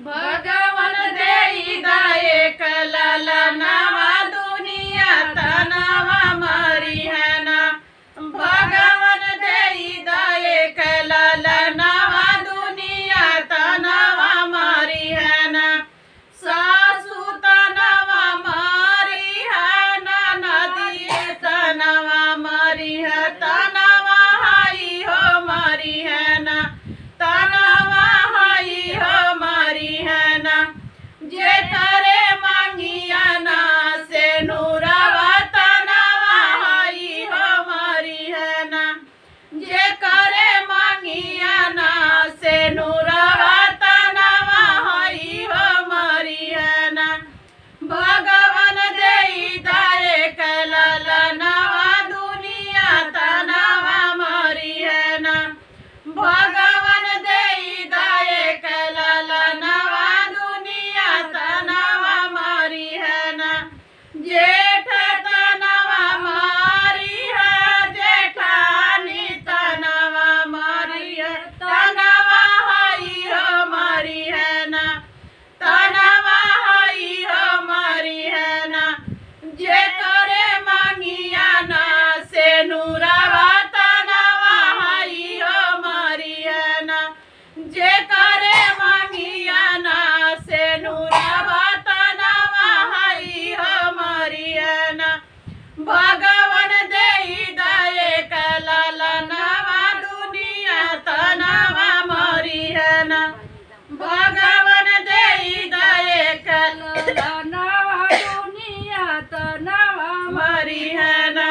भगवान देई दाए कलाला नवा दुनिया तनावा मरी है ना। भगवान देई दाए कलाला नवा दुनिया तनावा मरी है ना। सासू तनावा मरी है ना, नदी तनावा मरी है, तनावा हाई हो मरी है ना, तनावा हाई हो मरी है ना। जे करे मांगिया ना से नूरावा तनावा हाई हो मरी है ना। जे करे मांगिया ना से नूरावा तनावा हाई हो मरी है ना। भगवान देई दाए कलाला नवा दुनिया तनावा मरी है ना। भगवान देई दाए कलाला नवा दुनिया तनावा मरी है ना। जेठ तनावा मरी है, जेठानी तनावा मरी है, तनावा हाई हो मरी है ना, तनावा हाई हो मरी है ना। जे करे मांगिया ना से नूरावा तनावा हाई हो मरी है ना। जे करे मांगिया ना से नूरावा तनावा हाई हो मरी है ना। भगवान देई दाए कलाला नवा दुनिया तनावा मरी है ना। भगवान देई दाए कलाला नवा दुनिया तनावा मरी है ना।